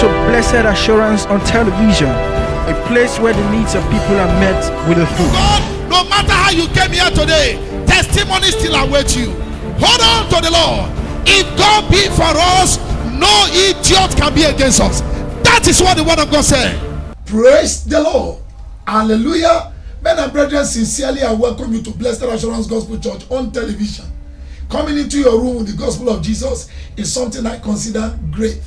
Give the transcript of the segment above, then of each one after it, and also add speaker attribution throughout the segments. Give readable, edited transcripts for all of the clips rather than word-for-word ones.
Speaker 1: to Blessed Assurance on television, a place where the needs of people are met with a food.
Speaker 2: God, no matter how you came here today, testimony still awaits you. Hold on to the Lord. If God be for us, no idiot can be against us. That is what the word of God said. Praise the Lord. Hallelujah. Men and brethren, sincerely I welcome you to Blessed Assurance Gospel Church on television. Coming into your room with the gospel of Jesus is something I consider great.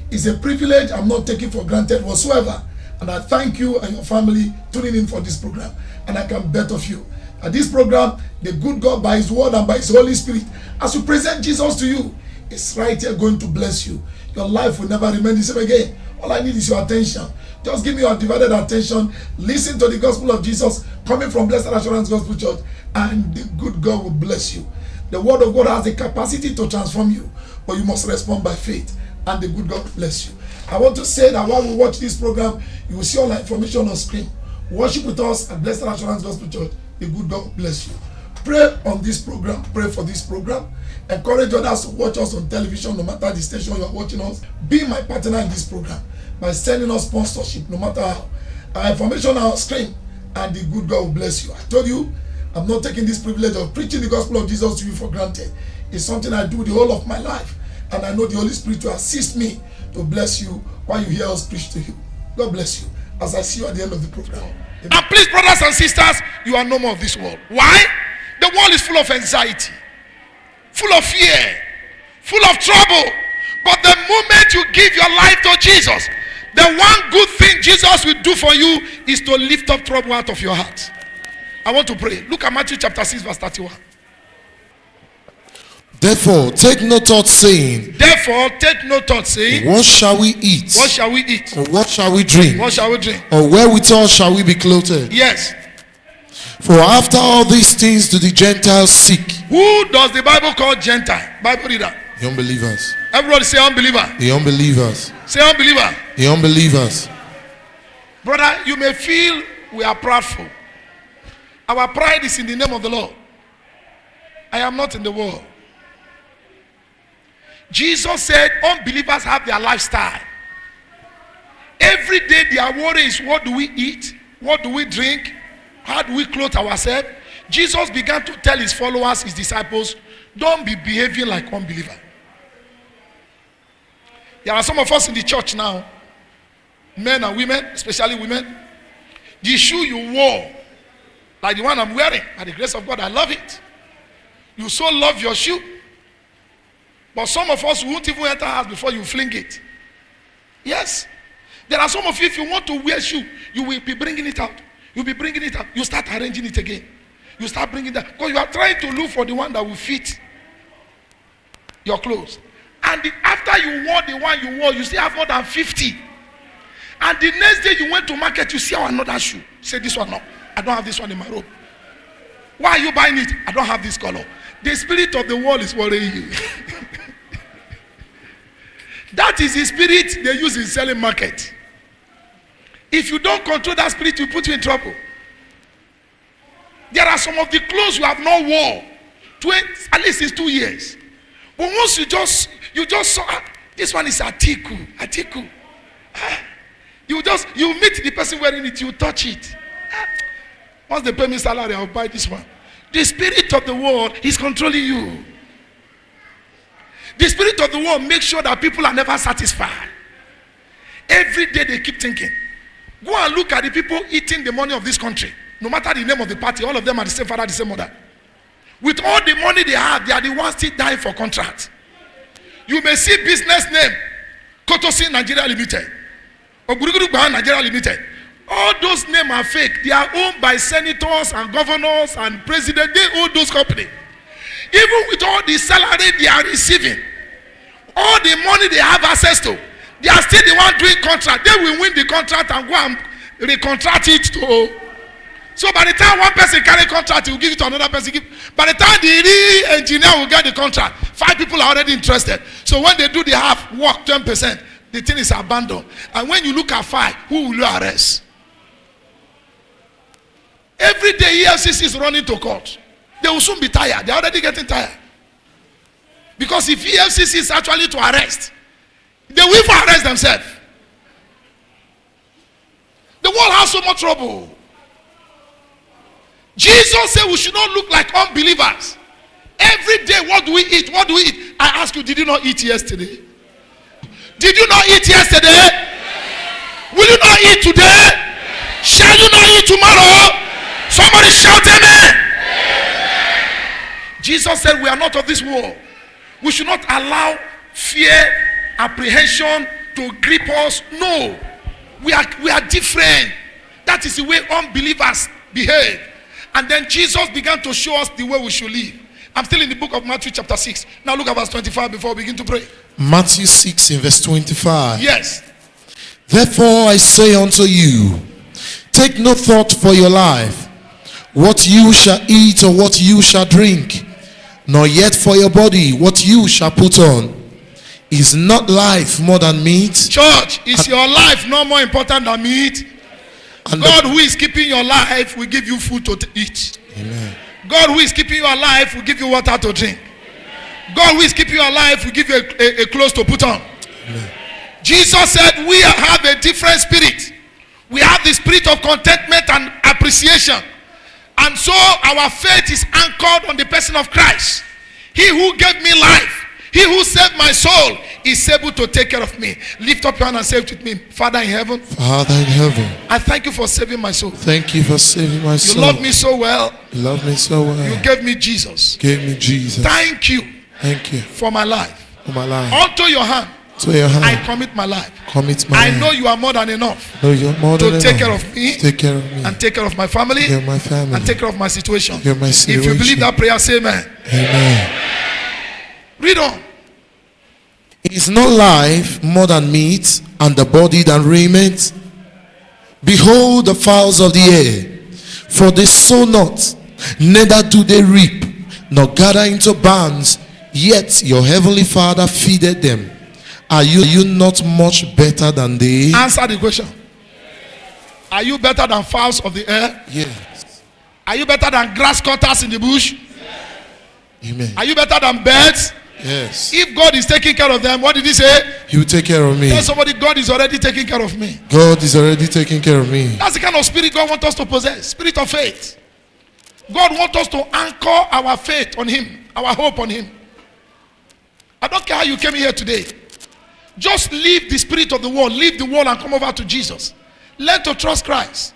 Speaker 2: It's a privilege I'm not taking for granted whatsoever. And I thank you and your family tuning in for this program. And I can bet of you that this program, the good God by His word and by His Holy Spirit, as we present Jesus to you, is right here going to bless you. Your life will never remain the same again. All I need is your attention. Just give me your divided attention. Listen to the gospel of Jesus coming from Blessed Assurance Gospel Church, and the good God will bless you. The word of God has the capacity to transform you, but you must respond by faith, and the good God will bless you. I want to say that while we watch this program, you will see all the information on screen. Worship with us at Blessed Assurance Gospel Church. The good God will bless you. Pray on this program. Pray for this program. Encourage others to watch us on television, no matter the station you are watching us. Be my partner in this program by sending us sponsorship, no matter how. Our information on screen, and the good God will bless you. I told you, I'm not taking this privilege of preaching the gospel of Jesus to you for granted. It's something I do the whole of my life, and I know the Holy Spirit will assist me to bless you while you hear us preach to you. God bless you as I see you at the end of the program. Amen. And please, brothers and sisters, you are no more of this world. Why? The world is full of anxiety, full of fear, full of trouble. But the moment you give your life to Jesus, the one good thing Jesus will do for you is to lift up trouble out of your heart. I want to pray. Look at Matthew chapter 6 verse 31.
Speaker 3: Therefore, take no thought, saying,
Speaker 2: What
Speaker 3: shall we eat?
Speaker 2: What shall we eat?
Speaker 3: Or what shall we drink?
Speaker 2: What shall we drink?
Speaker 3: Or wherewithal shall we be clothed?
Speaker 2: Yes.
Speaker 3: For after all these things do the Gentiles seek.
Speaker 2: Who does the Bible call Gentile? Bible reader.
Speaker 3: The unbelievers.
Speaker 2: Everybody say unbeliever.
Speaker 3: The unbelievers.
Speaker 2: Say unbeliever.
Speaker 3: The unbelievers.
Speaker 2: Brother, you may feel we are proudful. Our pride is in the name of the Lord. I am not in the world. Jesus said unbelievers have their lifestyle. Every day their worry is, what do we eat? What do we drink? How do we clothe ourselves? Jesus began to tell his followers, his disciples, don't be behaving like unbeliever. There are some of us in the church now, men and women, especially women. The shoe you wore, like the one I'm wearing, by the grace of God, I love it. You so love your shoe. But some of us won't even enter house before you fling it. Yes. There are some of you, if you want to wear shoe, you will be bringing it out. You'll be bringing it out. You start arranging it again. You start bringing that. Because you are trying to look for the one that will fit your clothes. And after you wore the one you wore, you still have more than 50. And the next day you went to market, you see another shoe. Say, this one, no. I don't have this one in my room. Why are you buying it? I don't have this color. The spirit of the world is worrying you. That is the spirit they use in selling market. If you don't control that spirit, it will put you in trouble. There are some of the clothes you have not worn at least it's 2 years. But once you just saw, this one is Atiku. You meet the person wearing it, you touch it. Once they pay me salary, I'll buy this one. The spirit of the world is controlling you. The spirit of the world makes sure that people are never satisfied. Every day they keep thinking. Go and look at the people eating the money of this country. No matter the name of the party, all of them are the same father, the same mother. With all the money they have, they are the ones still dying for contract. You may see business name, Kotosi Nigeria Limited, or Buruguru Nigeria Limited. All those names are fake. They are owned by senators and governors and presidents. They own those companies. Even with all the salary they are receiving, all the money they have access to, they are still the one doing contract. They will win the contract and go and recontract it to. So by the time one person carry contract, he will give it to another person. By the time the engineer will get the contract, 5 people are already interested. So when they do the half work, 10%, the thing is abandoned. And when you look at 5, who will you arrest? Every day EFCC is running to court. They will soon be tired. They are already getting tired. Because if EFCC is actually to arrest, they will even arrest themselves. The world has so much trouble. Jesus said we should not look like unbelievers. Every day, what do we eat? What do we eat? I ask you, did you not eat yesterday? Did you not eat yesterday? Will you not eat today? Shall you not eat tomorrow? Somebody shout amen. Jesus said we are not of this world. We should not allow fear, apprehension to grip us. No. We are different. That is the way unbelievers behave. And then Jesus began to show us the way we should live. I'm still in the book of Matthew chapter 6. Now look at verse 25 before we begin to pray.
Speaker 3: Matthew 6 in verse 25.
Speaker 2: Yes.
Speaker 3: Therefore I say unto you, take no thought for your life, what you shall eat or what you shall drink, nor yet for your body what you shall put on. Is not life more than meat?
Speaker 2: Church, is your life no more important than meat?
Speaker 3: And
Speaker 2: God who is keeping your life will give you food to eat.
Speaker 3: Amen.
Speaker 2: God who is keeping you alive will give you water to drink. God who is keeping you alive will give you a clothes to put on.
Speaker 3: Amen.
Speaker 2: Jesus said we have a different spirit. We have the spirit of contentment and appreciation. And so our faith is anchored on the person of Christ. He who gave me life, he who saved my soul, is able to take care of me. Lift up your hand and say it with me. Father in heaven,
Speaker 3: Father in heaven,
Speaker 2: I thank you for saving my soul.
Speaker 3: thank you for saving my
Speaker 2: You
Speaker 3: soul.
Speaker 2: loved me so well.
Speaker 3: You love me so well.
Speaker 2: You gave me Jesus.
Speaker 3: Gave me Jesus.
Speaker 2: Thank you
Speaker 3: Thank you
Speaker 2: for my life.
Speaker 3: for my life.
Speaker 2: Unto your hand,
Speaker 3: To your
Speaker 2: I
Speaker 3: hand,
Speaker 2: commit my life.
Speaker 3: commit my
Speaker 2: I
Speaker 3: life.
Speaker 2: know you are more than enough
Speaker 3: No, you're more
Speaker 2: to
Speaker 3: than
Speaker 2: take
Speaker 3: enough.
Speaker 2: care of me,
Speaker 3: Take care of me.
Speaker 2: and take care of my family,
Speaker 3: Take care of my family.
Speaker 2: and take care of my situation.
Speaker 3: Take care of my
Speaker 2: If you
Speaker 3: situation.
Speaker 2: believe that prayer, say amen.
Speaker 3: Amen.
Speaker 2: Read on.
Speaker 3: Is not life more than meat, and the body than raiment? Behold the fowls of the air, for they sow not, neither do they reap, nor gather into barns, yet your heavenly Father feedeth them. Are you not much better than they?
Speaker 2: Answer the question. Are you better than fowls of the air?
Speaker 3: Yes.
Speaker 2: Are you better than grass cutters in the bush?
Speaker 3: Amen.
Speaker 2: Are you better than birds?
Speaker 3: Yes.
Speaker 2: If God is taking care of them, what did he say?
Speaker 3: He will take care of me.
Speaker 2: Tell somebody, God is already taking care of me.
Speaker 3: God is already taking care of me.
Speaker 2: That's the kind of spirit God wants us to possess. Spirit of faith. God wants us to anchor our faith on him, our hope on him. I don't care how you came here today. Just leave the spirit of the world, leave the world and come over to Jesus. Learn to trust Christ.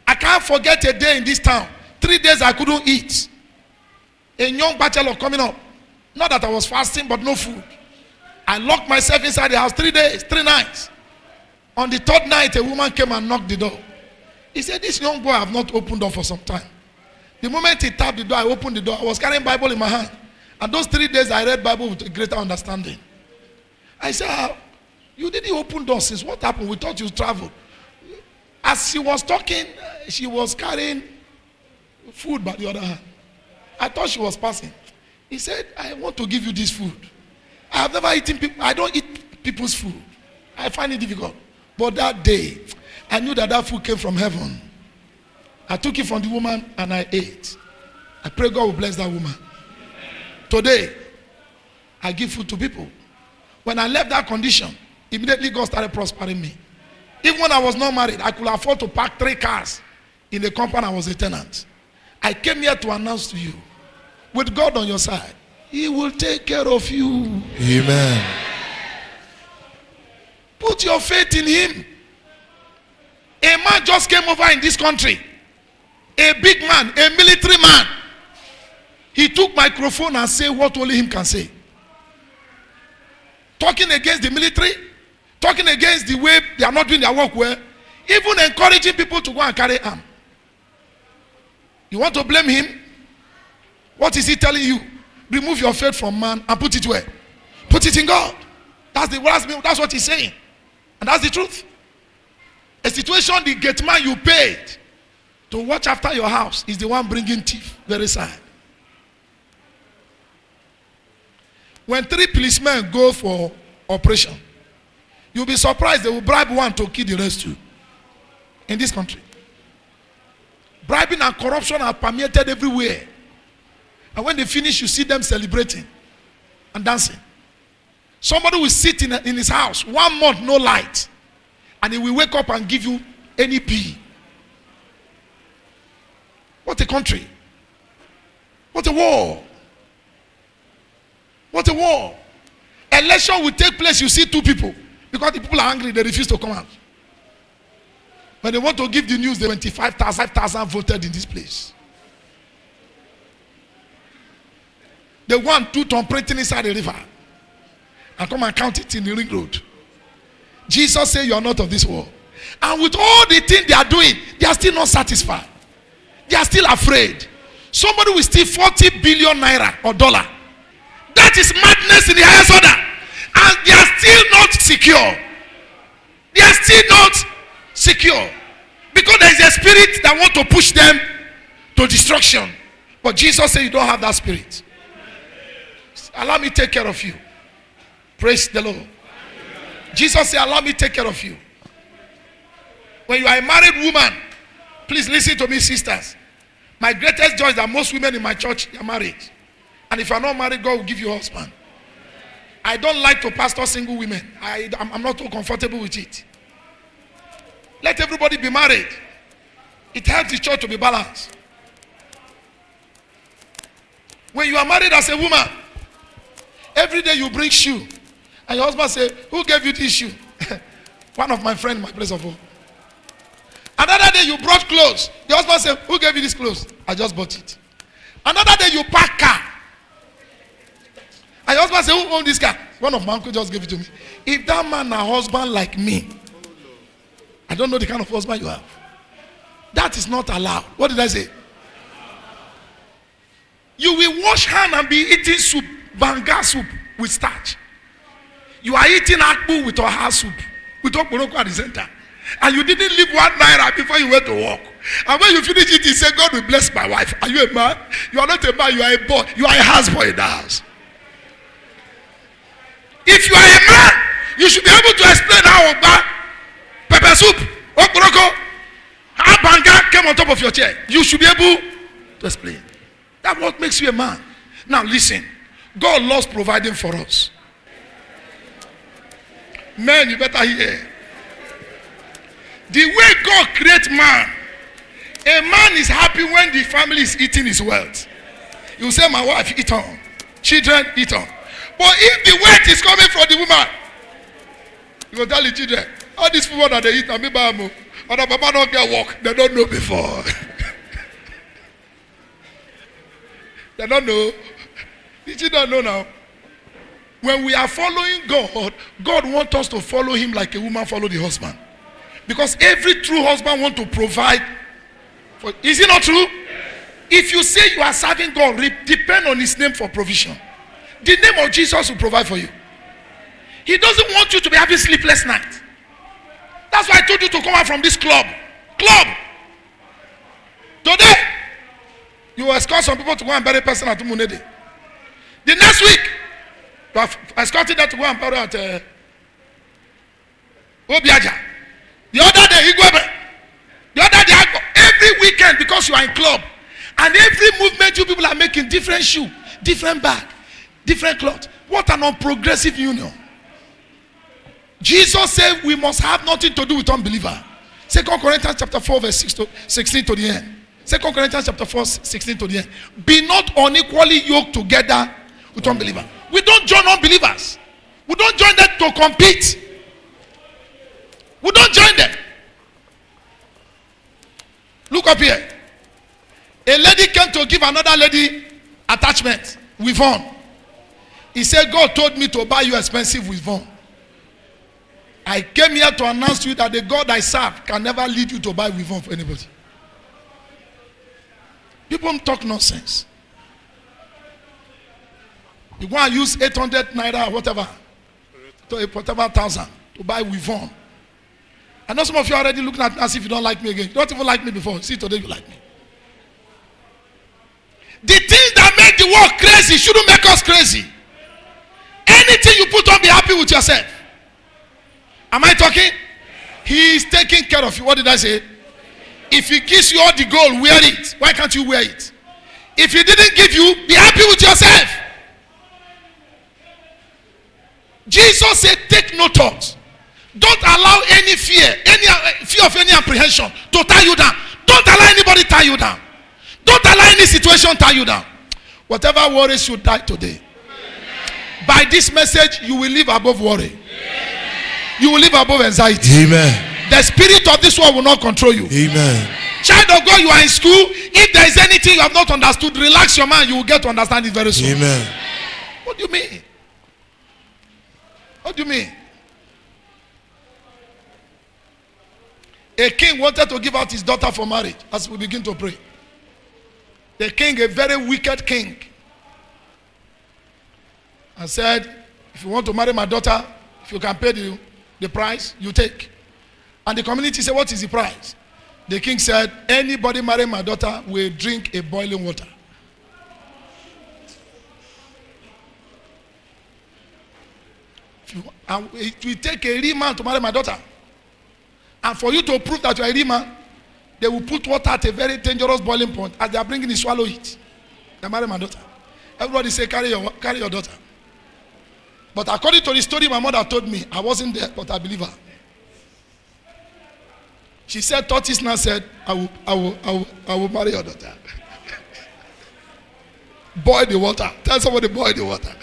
Speaker 2: I can't forget a day in this town. 3 days I couldn't eat. A young bachelor coming up. Not that I was fasting, but no food. I locked myself inside the house 3 days, 3 nights. On the 3rd night, a woman came and knocked the door. He said, this young boy I have not opened door for some time. The moment he tapped the door, I opened the door. I was carrying Bible in my hand. And those 3 days, I read Bible with a greater understanding. I said, you didn't open doors since what happened? We thought you traveled. As she was talking, she was carrying food by the other hand. I thought she was passing. He said, I want to give you this food. I have never eaten people. I don't eat people's food. I find it difficult. But that day, I knew that that food came from heaven. I took it from the woman and I ate. I pray God will bless that woman. Today, I give food to people. When I left that condition, immediately God started prospering me. Even when I was not married, I could afford to park 3 cars in the compound I was a tenant. I came here to announce to you, with God on your side, he will take care of you.
Speaker 3: Amen.
Speaker 2: Put your faith in him. A man just came over in this country. A big man, a military man. He took microphone and said what only him can say. Talking against the military, talking against the way they are not doing their work well, even encouraging people to go and carry arm. You want to blame him? What is he telling you? Remove your faith from man and put it where? Put it in God. That's what he's saying. And that's the truth. A situation the gate man you paid to watch after your house is the one bringing thief. Very sad. When 3 policemen go for operation, you'll be surprised they will bribe one to kill the rest 2 in this country. Bribing and corruption are permeated everywhere. And when they finish, you see them celebrating and dancing. Somebody will sit in his house 1 month, no light. and he will wake up and give you any P. What a country. What a war. What a war. Election will take place, you see two people. Because the people are angry, they refuse to come out. When they want to give the news, 25,000 voted in this place. They want 2 ton printing inside the river. And come and count it in the ring road. Jesus said you are not of this world. And with all the things they are doing, they are still not satisfied. They are still afraid. Somebody will steal 40 billion naira or dollar. That is madness in the highest order. And they are still not secure. They are still not secure. Because there is a spirit that wants to push them to destruction. But Jesus said you don't have that spirit. Allow me to take care of you. Praise the Lord. Jesus said, allow me to take care of you. When you are a married woman, please listen to me, sisters. My greatest joy is that most women in my church are married. And if you are not married, God will give you a husband. I don't like to pastor single women. I'm not too comfortable with it. Let everybody be married. It helps the church to be balanced. When you are married as a woman, every day you bring shoe. And your husband say, who gave you this shoe? One of my friends in my place of work. Another day you brought clothes. Your husband said, who gave you this clothes? I just bought it. Another day you park car. And your husband said, who owned this car? One of my uncle just gave it to me. If that man a husband like me, I don't know the kind of husband you have. That is not allowed. What did I say? You will wash hand and be eating soup, banga soup with starch. You are eating akpu with oha soup, with okporoko at the center. And you didn't leave 1 naira before you went to work. And when you finish it, you say, God will bless my wife. Are you a man? You are not a man, you are a boy. You are a husband in the house. If you are a man, you should be able to explain how Ogba, pepper soup, okporoko, how banga came on top of your chair. You should be able to explain. That's what makes you a man. Now listen. God loves providing for us. Men, you better hear. The way God creates man, a man is happy when the family is eating his wealth. You say, my wife, eat on. Children, eat on. But if the wealth is coming from the woman, you will tell the children, all these people that they eat, or the papa don't get work, they don't know before. They don't know. The children know now. When we are following God, God wants us to follow him like a woman follow the husband. Because every true husband wants to provide for. Is it not true? Yes. If you say you are serving God, depend on his name for provision. The name of Jesus will provide for you. He doesn't want you to be having sleepless nights. That's why I told you to come out from this club. Today, you will escort some people to go and bury a person at Umunede. The next week, you have escorted them to go and bury at Obiaja. The other day, Igwebe. The other day, every weekend, because you are in club. And every movement you people are making, different shoe, different bag, different cloth. What an unprogressive union. Jesus said we must have nothing to do with unbeliever. 2 Corinthians chapter 4 verse 16 to the end. 2 Corinthians chapter 4 16 to the end. Be not unequally yoked together with unbeliever. We don't join unbelievers. We don't join them to compete. We don't join them. Look up here. A lady came to give another lady attachment with Von. He said, God told me to buy you expensive with Von. I came here to announce to you that the God I serve can never lead you to buy with Von for anybody. People talk nonsense. You go and use 800 naira or whatever, whatever thousand to buy with Von. I know some of you are already looking at me as if you don't like me again. You don't even like me before. See, today you like me. The things that make the world crazy shouldn't make us crazy. Anything you put on, be happy with yourself. Am I talking? He is taking care of you. What did I say? If he gives you all the gold, wear it. Why can't you wear it? If he didn't give you, be happy with yourself. Jesus said, take no thought. Don't allow any fear of any apprehension to tie you down. Don't allow anybody tie you down. Don't allow any situation tie you down. Whatever worries you, die today. By this message, you will live above worry. You will live above anxiety.
Speaker 3: Amen.
Speaker 2: The spirit of this world will not control you.
Speaker 3: Amen.
Speaker 2: Child of God, you are in school. If there is anything you have not understood, relax your mind. You will get to understand it very soon.
Speaker 3: Amen.
Speaker 2: What do you mean? What do you mean? A king wanted to give out his daughter for marriage as we begin to pray. The king, a very wicked king, and said, if you want to marry my daughter, if you can pay the price, you take. And the community said, what is the price? The king said, anybody marry my daughter will drink a boiling water. And it will take a real man to marry my daughter. And for you to prove that you are a real man, they will put water at a very dangerous boiling point. As they are bringing it, swallow it. They marry my daughter. Everybody say, carry your daughter. But according to the story my mother told me, I wasn't there, but I believe her. She said, Tortoise now said, I will marry your daughter. Boil the water. Tell somebody, boil the water.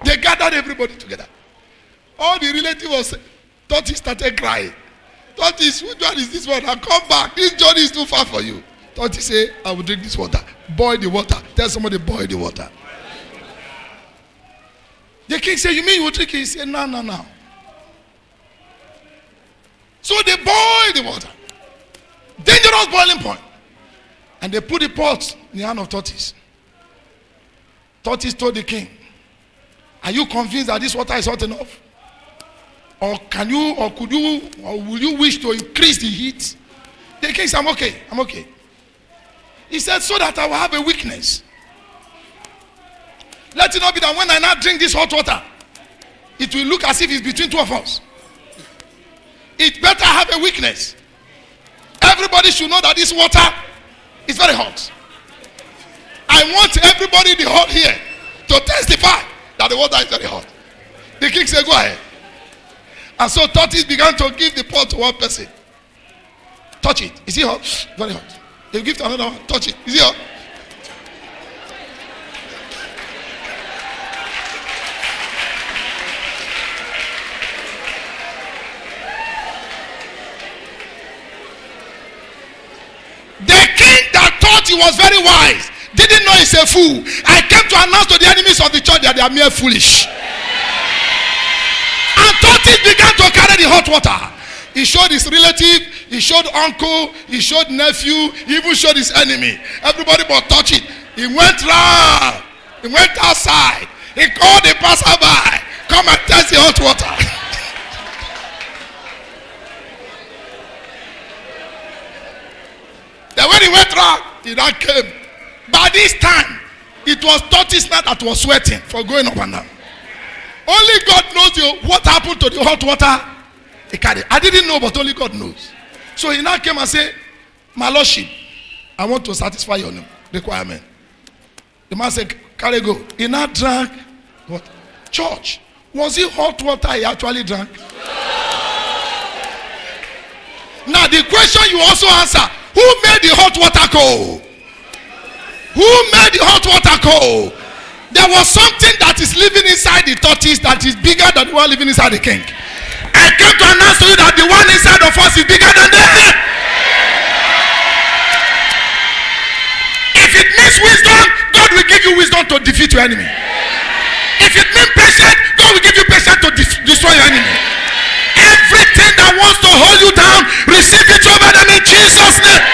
Speaker 2: They gathered everybody together. All the relatives was Tortoise started crying. Tortoise, which one is this one? Now come back. This journey is too far for you. Tortoise say, I will drink this water. Boil the water. Tell somebody, boil the water. The king said, you mean you will drink it? He said, no. So they boiled the water. Dangerous boiling point. And they put the pot in the hand of Tortoise. Tortoise told the king, are you convinced that this water is hot enough? Or could you, or will you wish to increase the heat? The king said, I'm okay. He said, so that I will have a weakness. Let it not be that when I now drink this hot water, it will look as if it's between two of us. It better have a weakness. Everybody should know that this water is very hot. I want everybody in the hall here to testify that the water is very hot. The king said, go ahead. And so Tortoise began to give the pot to one person. Touch it. Is it hot? Very hot. They give to another one. Touch it. Is it hot? The king that thought he was very wise didn't know he's a fool. I came to announce to the enemies of the church that they are mere foolish. And Tortoise began to carry the hot water. He showed his relative, he showed uncle, he showed nephew, he even showed his enemy. Everybody but touch it. He went round, he went outside, he called the passerby, come and test the hot water. Then when he went round, he now came. By this time, it was Tortoise now that was sweating for going up and down. Only God knows what happened to the hot water he carried. I didn't know, but only God knows. So he now came and said, my lordship, I want to satisfy your requirement. The man said, carry go. He now drank what? Church. Was it hot water he actually drank? Now the question you also answer, who made the hot water cold? Who made the hot water cold? There was something that is living inside the tortoise that is bigger than the one living inside the king. I came to announce to you that the one inside of us is bigger than them. If it means wisdom, God will give you wisdom to defeat your enemy. If it means patience, God will give you patience to destroy your enemy. Everything that wants to hold you down, receive it over them in Jesus' name.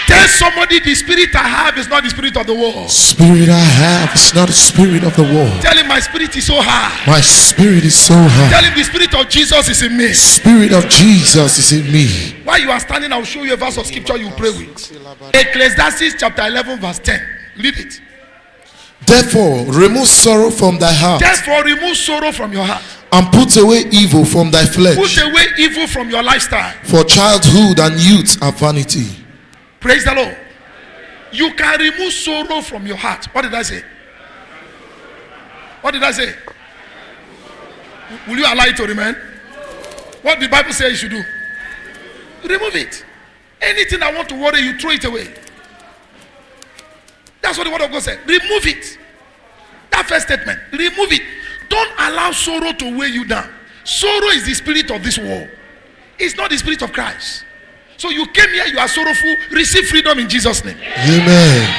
Speaker 2: Tell somebody, the spirit I have is not the spirit of the world.
Speaker 3: Spirit I have is not the spirit of the world.
Speaker 2: Tell him my spirit is so high.
Speaker 3: My spirit is so high.
Speaker 2: Tell him the spirit of Jesus is in me.
Speaker 3: Spirit of Jesus is in me.
Speaker 2: While you are standing, I will show you a verse of scripture you pray with. Ecclesiastes chapter 11 verse 10. Read it.
Speaker 3: Therefore, remove sorrow from thy heart.
Speaker 2: Therefore, remove sorrow from your heart.
Speaker 3: And put away evil from thy flesh.
Speaker 2: Put away evil from your lifestyle.
Speaker 3: For childhood and youth are vanity.
Speaker 2: Praise the Lord. You can remove sorrow from your heart. What did I say? What did I say? Will you allow it to remain? What the Bible says you should do? Remove it. Anything that want to worry you, throw it away. That's what the word of God said. Remove it. That first statement. Remove it. Don't allow sorrow to weigh you down. Sorrow is the spirit of this world. It's not the spirit of Christ. So you came here, you are sorrowful. Receive freedom in Jesus' name.
Speaker 3: Amen.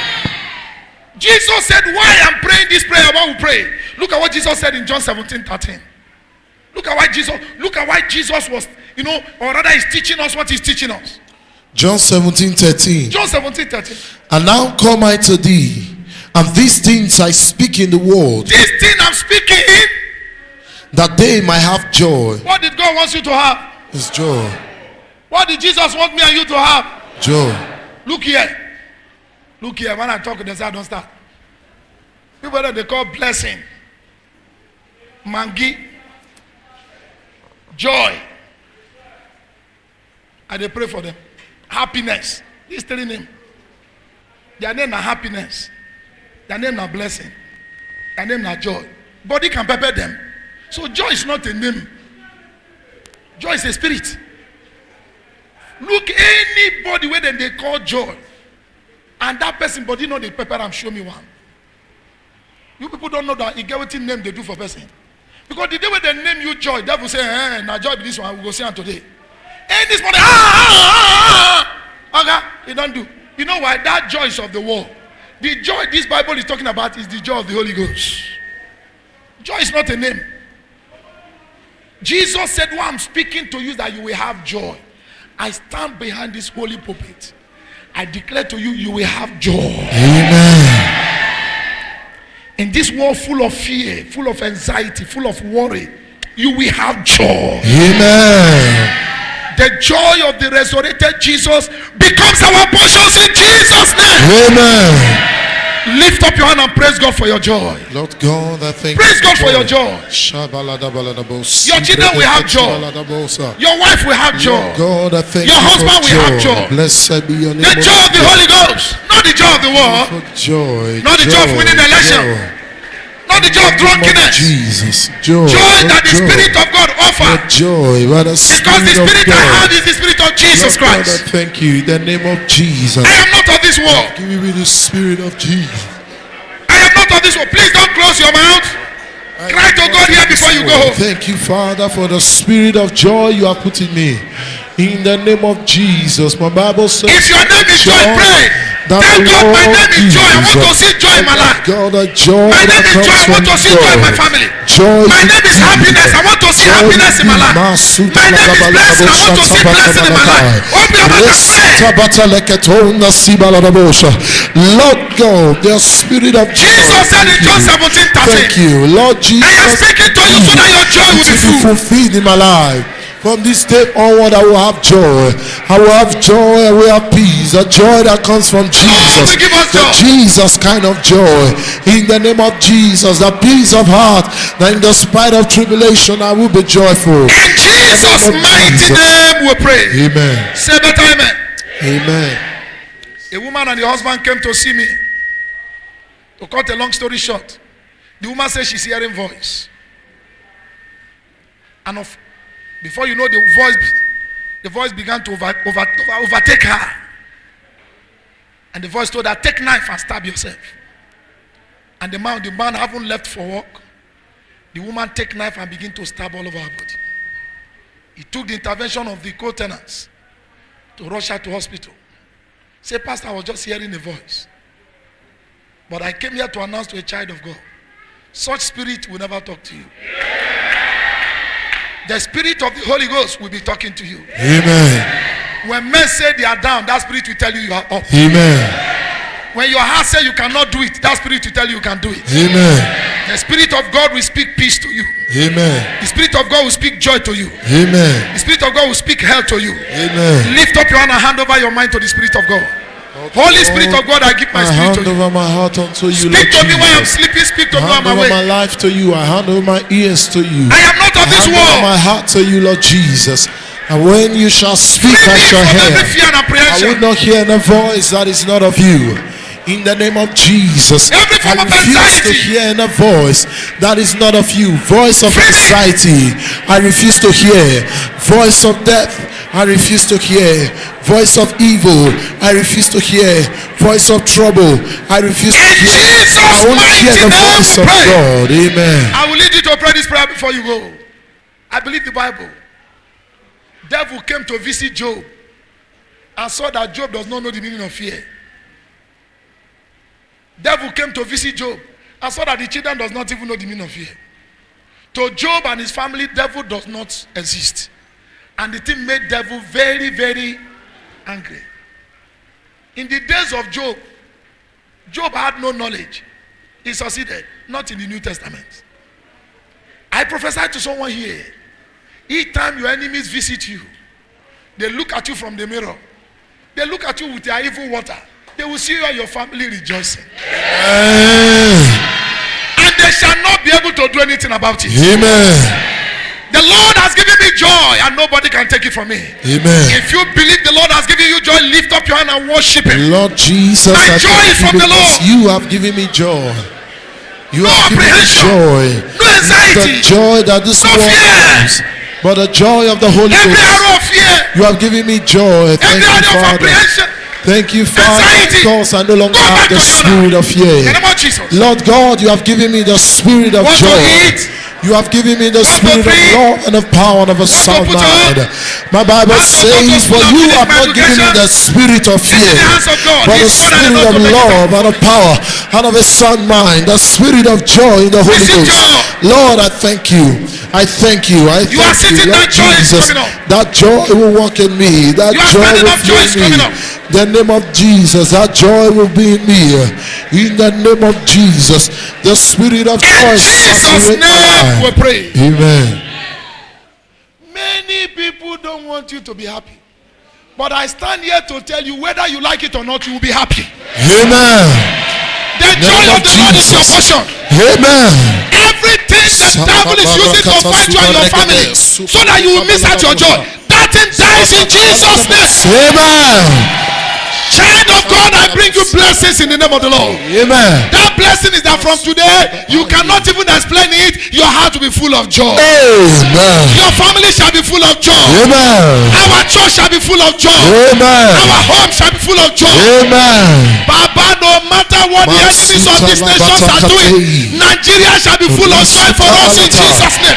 Speaker 2: Jesus said, why I'm praying this prayer, what we pray. Look at what Jesus said in John 17:13. Look at why Jesus was, or rather he's teaching us what he's teaching us.
Speaker 3: John 17:13.
Speaker 2: John 17:13.
Speaker 3: And now come I to thee, and these things I speak in the world,
Speaker 2: This thing I'm speaking in,
Speaker 3: that they might have joy.
Speaker 2: what did God want you to have?
Speaker 3: It's joy.
Speaker 2: What did Jesus want me and you to have?
Speaker 3: Joy.
Speaker 2: Look here. Look here. When I talk, they say I don't start. People that they call blessing, mangi, joy. And they pray for them. Happiness. These three names. Their name are happiness. Their name are blessing. Their name are joy. Body can prepare them. So joy is not a name. Joy is a spirit. Look, anybody where they call joy, and that person body know the pepper and show me one. You people don't know that you get what name they do for person. Because the day when they name you joy, devil say, now joy be this one, we go see him today. And this morning, okay, he don't do. You know why? That joy is of the world. The joy this Bible is talking about is the joy of the Holy Ghost. Joy is not a name. Jesus said, well, I'm speaking to you that you will have joy. I stand behind this holy pulpit. I declare to you, you will have joy.
Speaker 3: Amen.
Speaker 2: In this world full of fear, full of anxiety, full of worry, you will have joy.
Speaker 3: Amen.
Speaker 2: The joy of the resurrected Jesus becomes our portions in Jesus' name.
Speaker 3: Amen.
Speaker 2: Lift up your hand and praise God for your joy.
Speaker 3: Lord God, I thank
Speaker 2: Praise
Speaker 3: you
Speaker 2: God for your joy.
Speaker 3: Your
Speaker 2: children will have joy. Your wife will have joy.
Speaker 3: God, I thank
Speaker 2: Your
Speaker 3: you
Speaker 2: husband
Speaker 3: for
Speaker 2: will have
Speaker 3: joy.
Speaker 2: joy.
Speaker 3: Blessed be your name.
Speaker 2: The joy of the Holy Ghost, not the joy of the world,
Speaker 3: For joy.
Speaker 2: not the joy of winning election, not the joy of drunkenness.
Speaker 3: Jesus. Joy.
Speaker 2: Joy that the
Speaker 3: joy.
Speaker 2: Spirit of God offers.
Speaker 3: Joy. By the
Speaker 2: Because
Speaker 3: Spirit
Speaker 2: the
Speaker 3: of
Speaker 2: Spirit I
Speaker 3: God.
Speaker 2: have is the Spirit of Jesus
Speaker 3: Lord God, I
Speaker 2: Christ.
Speaker 3: thank you in the name of Jesus.
Speaker 2: I am not of this world.
Speaker 3: Give me the Spirit of Jesus.
Speaker 2: I am not of this world. Please don't close your mouth. Cry to God here before you go home.
Speaker 3: Thank you, Father, for the spirit of joy you have put in me. In the name of Jesus, my Bible says,
Speaker 2: If your name is joy, pray.
Speaker 3: that
Speaker 2: Tell
Speaker 3: the
Speaker 2: God, my
Speaker 3: Lord
Speaker 2: name is joy. I want to
Speaker 3: is
Speaker 2: see joy in my life.
Speaker 3: God, a joy
Speaker 2: My name
Speaker 3: that
Speaker 2: is joy. I
Speaker 3: comes
Speaker 2: want
Speaker 3: from
Speaker 2: to see joy in my
Speaker 3: God.
Speaker 2: family.
Speaker 3: Joy
Speaker 2: My name is happiness. I want to see happiness in my life. My name is blessing. I want to see blessing in my life. Open your mouth and pray.
Speaker 3: Lord God, the spirit of joy.
Speaker 2: Jesus said in John 17:13,
Speaker 3: Thank you, Lord Jesus.
Speaker 2: I am speaking to you so that your joy will be
Speaker 3: to be
Speaker 2: full.
Speaker 3: fulfilled in my life. From this day onward, I will have joy. I will have joy. I will have peace. A joy that comes from Jesus.
Speaker 2: will give us
Speaker 3: The
Speaker 2: joy.
Speaker 3: Jesus kind of joy. In the name of Jesus, the peace of heart. That in the spite of tribulation, I will be joyful.
Speaker 2: In Jesus' mighty name we pray.
Speaker 3: Amen.
Speaker 2: Say better amen.
Speaker 3: Amen.
Speaker 2: A woman and the husband came to see me. To cut a long story short, the woman says she's hearing voice. And before you know, the voice began to overtake her. And the voice told her, take knife and stab yourself. And the man haven't left for work. The woman take knife and begin to stab all over her body. He took the intervention of the co-tenants to rush her to hospital. Say, Pastor, I was just hearing a voice. But I came here to announce to a child of God, such spirit will never talk to you. The spirit of the Holy Ghost will be talking to you.
Speaker 3: Amen.
Speaker 2: When men say they are down, that spirit will tell you you are up.
Speaker 3: Amen.
Speaker 2: When your heart says you cannot do it, that spirit will tell you you can do it.
Speaker 3: Amen.
Speaker 2: The spirit of God will speak peace to you.
Speaker 3: Amen.
Speaker 2: The spirit of God will speak joy to you.
Speaker 3: Amen.
Speaker 2: The spirit of God will speak health to you.
Speaker 3: Amen.
Speaker 2: Lift up your hand and hand over your mind to the spirit of God. Holy Spirit of God, I give my
Speaker 3: I
Speaker 2: spirit
Speaker 3: hand
Speaker 2: to you.
Speaker 3: over my heart unto you,
Speaker 2: Speak
Speaker 3: Lord
Speaker 2: to me when I'm
Speaker 3: Jesus.
Speaker 2: sleeping. Speak to
Speaker 3: I
Speaker 2: me on
Speaker 3: hand
Speaker 2: my
Speaker 3: over my
Speaker 2: way.
Speaker 3: life to you. I hand over my ears to you.
Speaker 2: I am not of this
Speaker 3: I hand over
Speaker 2: world.
Speaker 3: my heart to you, Lord Jesus. And when you shall speak,
Speaker 2: Free
Speaker 3: I
Speaker 2: me
Speaker 3: shall
Speaker 2: from
Speaker 3: hear.
Speaker 2: every fear and
Speaker 3: I
Speaker 2: apprehension.
Speaker 3: will not hear a voice that is not of you. In the name of Jesus,
Speaker 2: Every form
Speaker 3: I
Speaker 2: of
Speaker 3: refuse to
Speaker 2: anxiety.
Speaker 3: hear a voice that is not of you. Voice of anxiety, I refuse to hear. Voice of death, I refuse to hear. Voice of evil, I refuse to hear. Voice of trouble, I refuse to
Speaker 2: In
Speaker 3: hear.
Speaker 2: Jesus'
Speaker 3: I only hear the
Speaker 2: mighty name
Speaker 3: voice
Speaker 2: we
Speaker 3: of
Speaker 2: pray.
Speaker 3: God. Amen.
Speaker 2: I will lead you to pray this prayer before you go. I believe the Bible. Devil came to visit Job and saw that Job does not know the meaning of fear. Devil came to visit Job and saw that the children does not even know the meaning of fear. To Job and his family, devil does not exist. And the thing made devil very, very angry. In the days of Job, Job had no knowledge. He succeeded, not in the New Testament. I prophesy to someone here. Each time your enemies visit you, they look at you from the mirror. They look at you with their evil water. They will see you and your family rejoicing. And they shall not be able to do anything about it.
Speaker 3: Amen.
Speaker 2: The Lord has given me joy and nobody can take it from me.
Speaker 3: Amen.
Speaker 2: If you believe the Lord has given you joy, lift up your hand and worship Him.
Speaker 3: Lord Jesus,
Speaker 2: My
Speaker 3: I
Speaker 2: joy
Speaker 3: thank
Speaker 2: is
Speaker 3: you
Speaker 2: from the
Speaker 3: because
Speaker 2: Lord.
Speaker 3: you have given me joy. You
Speaker 2: No
Speaker 3: have given me
Speaker 2: apprehension.
Speaker 3: joy.
Speaker 2: No anxiety.
Speaker 3: The joy that this
Speaker 2: No
Speaker 3: world
Speaker 2: fear.
Speaker 3: knows, but the joy of the Holy
Speaker 2: Every
Speaker 3: Ghost.
Speaker 2: arrow of fear,
Speaker 3: You have given me joy. Thank
Speaker 2: every
Speaker 3: you,
Speaker 2: arrow of
Speaker 3: Father.
Speaker 2: apprehension,
Speaker 3: Thank you, Father,
Speaker 2: anxiety,
Speaker 3: because I no longer
Speaker 2: go
Speaker 3: have
Speaker 2: back
Speaker 3: the
Speaker 2: to the
Speaker 3: spirit of
Speaker 2: in
Speaker 3: fear.
Speaker 2: the name of Jesus.
Speaker 3: Lord God, you have given me the spirit of
Speaker 2: What to
Speaker 3: joy.
Speaker 2: eat?
Speaker 3: You have given me the
Speaker 2: What to
Speaker 3: spirit of
Speaker 2: drink?
Speaker 3: love and of power and of a
Speaker 2: What to
Speaker 3: sound
Speaker 2: put on?
Speaker 3: mind. My Bible
Speaker 2: What to go to
Speaker 3: says,
Speaker 2: school
Speaker 3: for
Speaker 2: and
Speaker 3: you
Speaker 2: finish
Speaker 3: have
Speaker 2: my
Speaker 3: not given me
Speaker 2: education?
Speaker 3: the spirit of
Speaker 2: It's
Speaker 3: fear,
Speaker 2: in the hands of God.
Speaker 3: but the
Speaker 2: He's more than
Speaker 3: spirit
Speaker 2: enough
Speaker 3: of
Speaker 2: to make it
Speaker 3: love
Speaker 2: happen.
Speaker 3: and of power and of a sound mind, the spirit of joy in the Holy
Speaker 2: Receive
Speaker 3: Ghost.
Speaker 2: joy.
Speaker 3: Lord, I thank you. I thank you. I
Speaker 2: You are
Speaker 3: thank you,
Speaker 2: sitting,
Speaker 3: Lord
Speaker 2: that joy is
Speaker 3: Jesus.
Speaker 2: coming up.
Speaker 3: That joy will work in me. That
Speaker 2: You are
Speaker 3: joy
Speaker 2: standing
Speaker 3: will
Speaker 2: up, joy is
Speaker 3: fill me.
Speaker 2: coming up.
Speaker 3: The name of Jesus, that joy will be in me. In the name of Jesus, the spirit of joy
Speaker 2: In Jesus'
Speaker 3: saturate my
Speaker 2: name we
Speaker 3: life.
Speaker 2: pray.
Speaker 3: Amen.
Speaker 2: Many people don't want you to be happy. But I stand here to tell you, whether you like it or not, you will be happy.
Speaker 3: Amen.
Speaker 2: The
Speaker 3: Name
Speaker 2: joy
Speaker 3: of
Speaker 2: of the Lord is your
Speaker 3: Jesus.
Speaker 2: portion.
Speaker 3: Amen.
Speaker 2: Everything the devil is using to fight you and your family so that you will miss out your joy, that thing dies in Jesus' name.
Speaker 3: Amen.
Speaker 2: Child of God, I bring you blessings in the name of the Lord.
Speaker 3: Amen.
Speaker 2: That blessing is that from today, you cannot even explain it. Your heart will be full of joy.
Speaker 3: Amen.
Speaker 2: Your family shall be full of joy.
Speaker 3: Amen.
Speaker 2: Our church shall be full of joy.
Speaker 3: Amen.
Speaker 2: Our home shall be full of joy.
Speaker 3: Amen.
Speaker 2: Baba, no matter what the enemies of these nations are doing, Nigeria shall be full of joy for us in Jesus' name.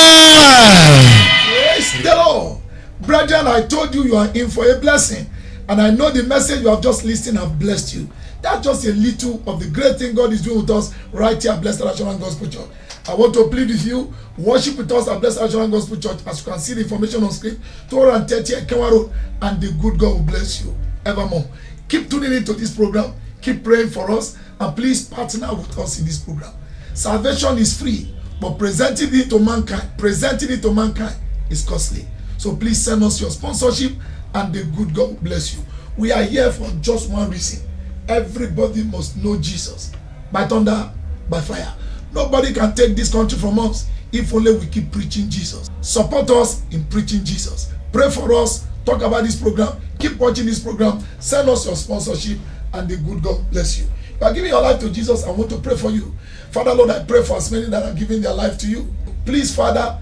Speaker 3: Amen.
Speaker 1: Praise the Lord. Brethren, I told you you are in for a blessing. And I know the message you have just listened have blessed you. That's just a little of the great thing God is doing with us right here at Blessed Assurance Gospel Church. I want to plead with you, worship with us at Blessed Assurance Gospel Church. As you can see the information on screen, 230 Ekenwa Road, and the good God will bless you evermore. Keep tuning into this program, keep praying for us, and please partner with us in this program. Salvation is free, but presenting it to mankind is costly. So please send us your sponsorship, and the good God will bless you. We are here for just one reason. Everybody must know Jesus. By thunder, by fire. Nobody can take this country from us if only we keep preaching Jesus. Support us in preaching Jesus. Pray for us. Talk about this program. Keep watching this program. Send us your sponsorship, and the good God bless you. You are giving your life to Jesus. I want to pray for you. Father, Lord, I pray for as many that are giving their life to you. Please, Father,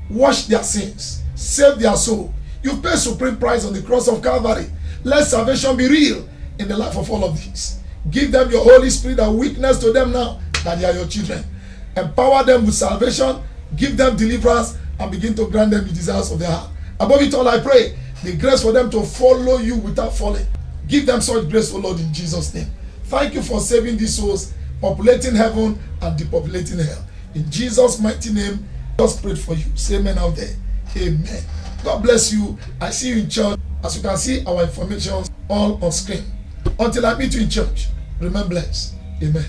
Speaker 1: wash their sins. Save their soul. You pay supreme price on the cross of Calvary. Let salvation be real in the life of all of these. Give them your Holy Spirit and witness to them now that they are your children. Empower them with salvation. Give them deliverance and begin to grant them the desires of their heart. Above it all, I pray the grace for them to follow you without falling. Give them such grace, O Lord, in Jesus' name. Thank you for saving these souls, populating heaven and depopulating hell. In Jesus' mighty name, just pray for you. Say amen out there. Amen. God bless you. I see you in church. As you can see, our information all on screen. Until I meet you in church, remain blessed. Amen.